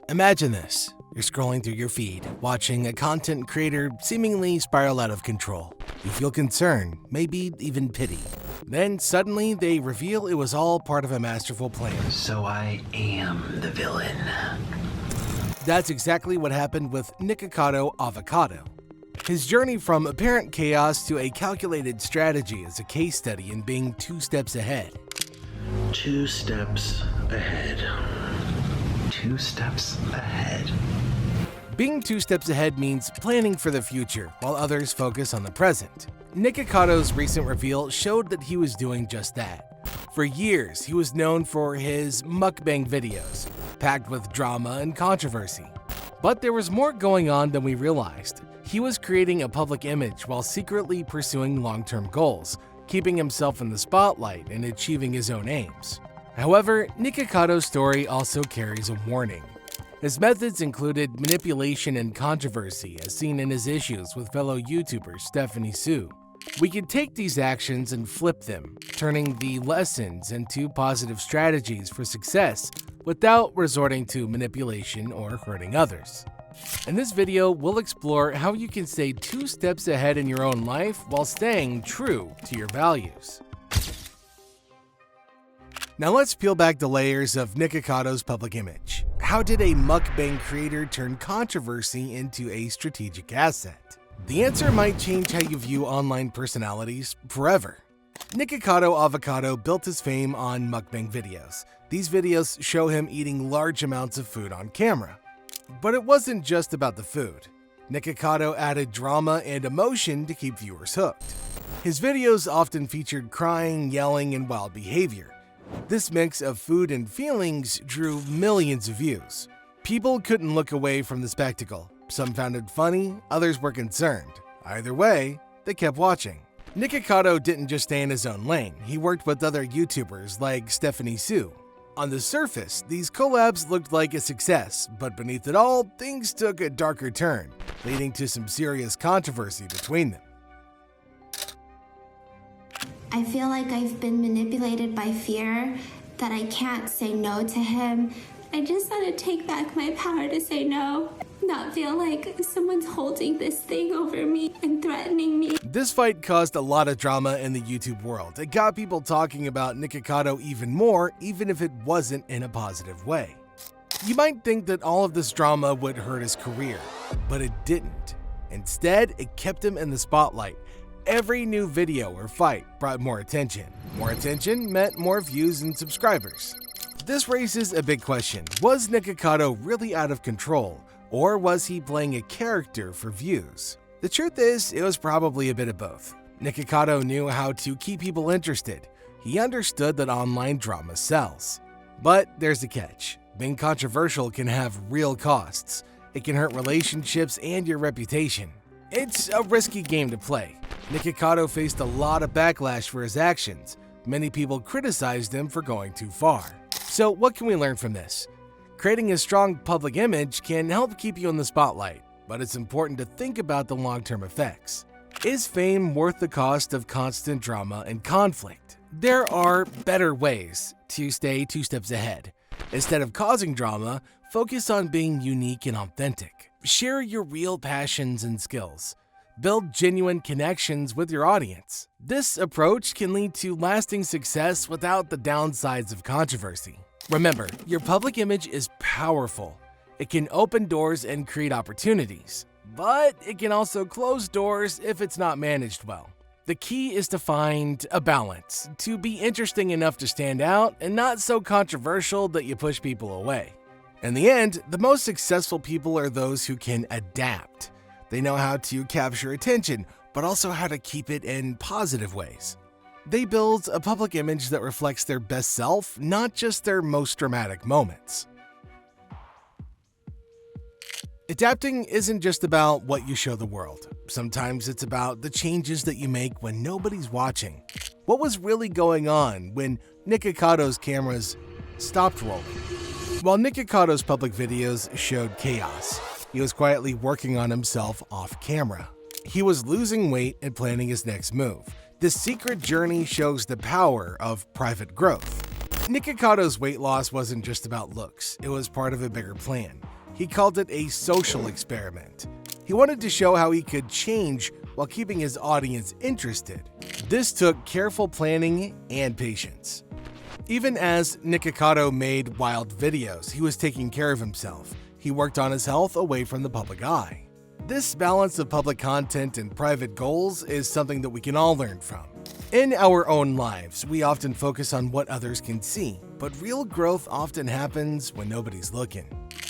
Imagine this. You're scrolling through your feed, watching a content creator seemingly spiral out of control. You feel concern, maybe even pity. Then suddenly they reveal it was all part of a masterful plan. So I am the villain. That's exactly what happened with Nikocado Avocado. His journey from apparent chaos to a calculated strategy is a case study in being 2 steps ahead. 2 steps ahead. 2 steps ahead. Being 2 steps ahead means planning for the future, while others focus on the present. Nikocado's recent reveal showed that he was doing just that. For years, he was known for his mukbang videos, packed with drama and controversy. But there was more going on than we realized. He was creating a public image while secretly pursuing long-term goals, keeping himself in the spotlight and achieving his own aims. However, Nikocado's story also carries a warning. His methods included manipulation and controversy, as seen in his issues with fellow YouTuber Stephanie Sue. We can take these actions and flip them, turning the lessons into positive strategies for success without resorting to manipulation or hurting others. In this video, we'll explore how you can stay 2 steps ahead in your own life while staying true to your values. Now let's peel back the layers of Nikocado's public image. How did a mukbang creator turn controversy into a strategic asset? The answer might change how you view online personalities forever. Nikocado Avocado built his fame on mukbang videos. These videos show him eating large amounts of food on camera. But it wasn't just about the food. Nikocado added drama and emotion to keep viewers hooked. His videos often featured crying, yelling, and wild behavior. This mix of food and feelings drew millions of views. People couldn't look away from the spectacle. Some found it funny, others were concerned. Either way, they kept watching. Nikocado didn't just stay in his own lane, he worked with other YouTubers like Stephanie Sue. On the surface, these collabs looked like a success, but beneath it all, things took a darker turn, leading to some serious controversy between them. I feel like I've been manipulated by fear, that I can't say no to him. I just want to take back my power to say no, not feel like someone's holding this thing over me and threatening me. This fight caused a lot of drama in the YouTube world. It got people talking about Nikocado even more, even if it wasn't in a positive way. You might think that all of this drama would hurt his career, but it didn't. Instead, it kept him in the spotlight. Every new video or fight brought more attention. More attention meant more views and subscribers. This raises a big question. Was Nikocado really out of control, or was he playing a character for views? The truth is, it was probably a bit of both. Nikocado knew how to keep people interested. He understood that online drama sells. But there's a catch. Being controversial can have real costs. It can hurt relationships and your reputation. It's a risky game to play. Nikocado faced a lot of backlash for his actions. Many people criticized him for going too far. So what can we learn from this? Creating a strong public image can help keep you in the spotlight, but it's important to think about the long-term effects. Is fame worth the cost of constant drama and conflict? There are better ways to stay 2 steps ahead. Instead of causing drama, focus on being unique and authentic. Share your real passions and skills. Build genuine connections with your audience. This approach can lead to lasting success without the downsides of controversy. Remember, your public image is powerful. It can open doors and create opportunities, but it can also close doors if it's not managed well. The key is to find a balance, to be interesting enough to stand out and not so controversial that you push people away. In the end, the most successful people are those who can adapt. They know how to capture attention, but also how to keep it in positive ways. They build a public image that reflects their best self, not just their most dramatic moments. Adapting isn't just about what you show the world. Sometimes it's about the changes that you make when nobody's watching. What was really going on when Nikocado's cameras stopped rolling? While Nikocado's public videos showed chaos, he was quietly working on himself off camera. He was losing weight and planning his next move. This secret journey shows the power of private growth. Nikocado's weight loss wasn't just about looks, it was part of a bigger plan. He called it a social experiment. He wanted to show how he could change while keeping his audience interested. This took careful planning and patience. Even as Nikocado made wild videos, he was taking care of himself. He worked on his health away from the public eye. This balance of public content and private goals is something that we can all learn from. In our own lives, we often focus on what others can see, but real growth often happens when nobody's looking.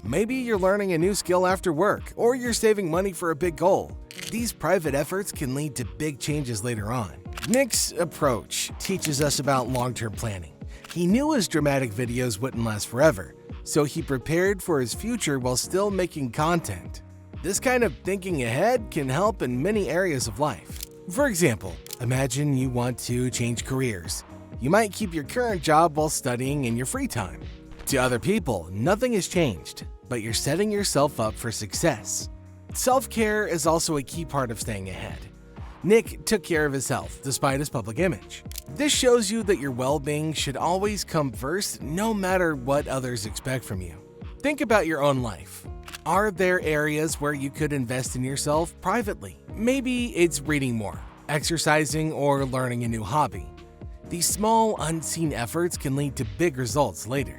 Maybe you're learning a new skill after work, or you're saving money for a big goal. These private efforts can lead to big changes later on. Nick's approach teaches us about long-term planning. He knew his dramatic videos wouldn't last forever, so he prepared for his future while still making content. This kind of thinking ahead can help in many areas of life. For example, imagine you want to change careers. You might keep your current job while studying in your free time. To other people, nothing has changed, but you're setting yourself up for success. Self-care is also a key part of staying ahead. Nick took care of his health despite his public image. This shows you that your well-being should always come first, no matter what others expect from you. Think about your own life. Are there areas where you could invest in yourself privately? Maybe it's reading more, exercising, or learning a new hobby. These small, unseen efforts can lead to big results later.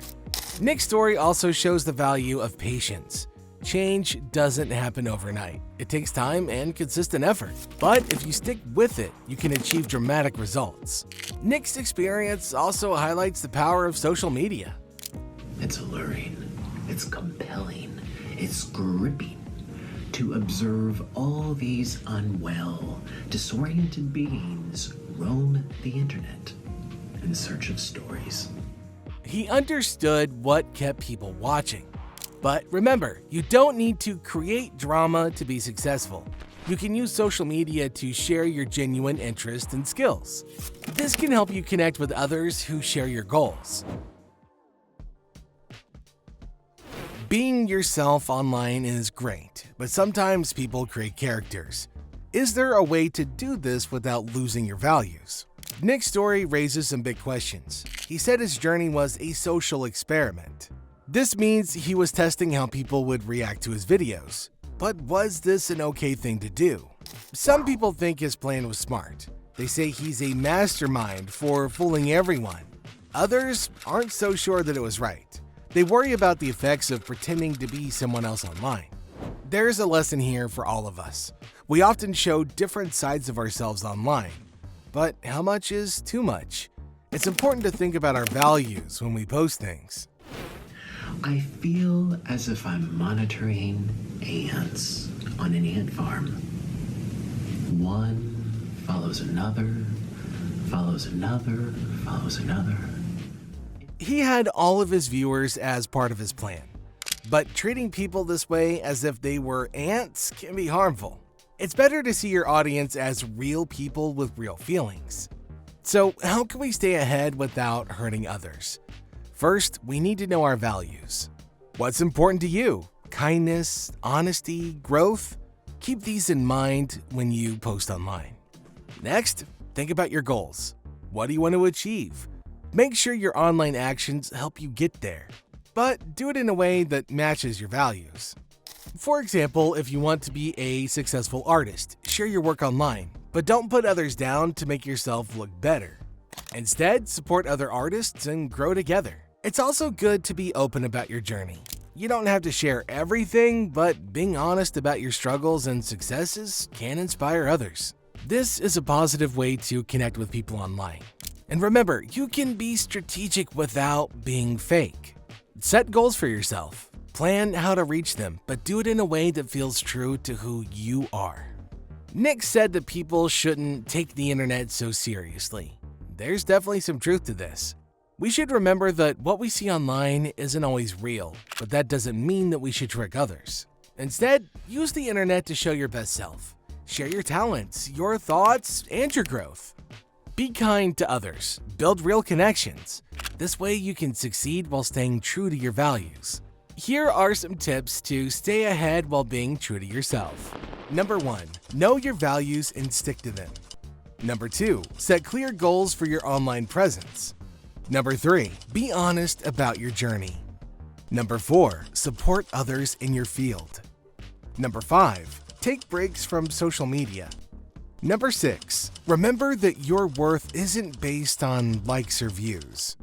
Nick's story also shows the value of patience. Change doesn't happen overnight. It takes time and consistent effort. But if you stick with it, you can achieve dramatic results. Nick's experience also highlights the power of social media. It's alluring. It's compelling. It's gripping to observe all these unwell, disoriented beings roam the internet in search of stories. He understood what kept people watching. But remember, you don't need to create drama to be successful. You can use social media to share your genuine interests and skills. This can help you connect with others who share your goals. Being yourself online is great, but sometimes people create characters. Is there a way to do this without losing your values? Nick's story raises some big questions. He said his journey was a social experiment. This means he was testing how people would react to his videos. But was this an okay thing to do? Some people think his plan was smart. They say he's a mastermind for fooling everyone. Others aren't so sure that it was right. They worry about the effects of pretending to be someone else online. There's a lesson here for all of us. We often show different sides of ourselves online, but how much is too much? It's important to think about our values when we post things. I feel as if I'm monitoring ants on an ant farm. One follows another, follows another, follows another. He had all of his viewers as part of his plan, but treating people this way as if they were ants can be harmful. It's better to see your audience as real people with real feelings. So how can we stay ahead without hurting others? First, we need to know our values. What's important to you? Kindness, honesty, growth? Keep these in mind when you post online. Next, think about your goals. What do you want to achieve? Make sure your online actions help you get there, but do it in a way that matches your values. For example, if you want to be a successful artist, share your work online, but don't put others down to make yourself look better. Instead, support other artists and grow together. It's also good to be open about your journey. You don't have to share everything, but being honest about your struggles and successes can inspire others. This is a positive way to connect with people online. And remember, you can be strategic without being fake. Set goals for yourself. Plan how to reach them, but do it in a way that feels true to who you are. Nick said that people shouldn't take the internet so seriously. There's definitely some truth to this. We should remember that what we see online isn't always real, but that doesn't mean that we should trick others. Instead, use the internet to show your best self. Share your talents, your thoughts, and your growth. Be kind to others. Build real connections. This way you can succeed while staying true to your values. Here are some tips to stay ahead while being true to yourself. Number 1. Know your values and stick to them. Number 2. Set clear goals for your online presence. Number 3. Be honest about your journey. Number 4, support others in your field. Number 5, take breaks from social media. Number 6, remember that your worth isn't based on likes or views.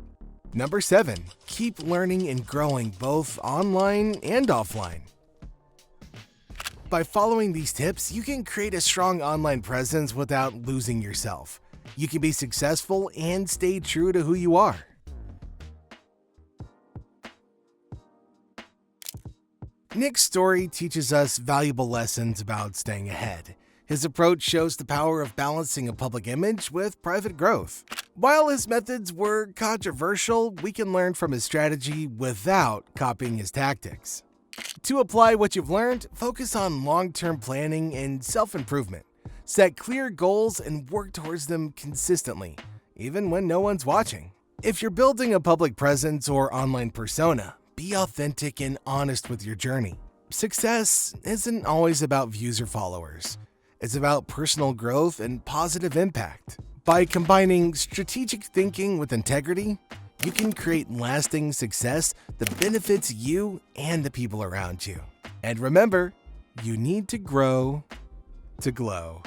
Number 7, keep learning and growing both online and offline. By following these tips, you can create a strong online presence without losing yourself. You can be successful and stay true to who you are. Nick's story teaches us valuable lessons about staying ahead. His approach shows the power of balancing a public image with private growth. While his methods were controversial, we can learn from his strategy without copying his tactics. To apply what you've learned, focus on long-term planning and self-improvement. Set clear goals and work towards them consistently, even when no one's watching. If you're building a public presence or online persona, be authentic and honest with your journey. Success isn't always about views or followers. It's about personal growth and positive impact. By combining strategic thinking with integrity, you can create lasting success that benefits you and the people around you. And remember, you need to grow to glow.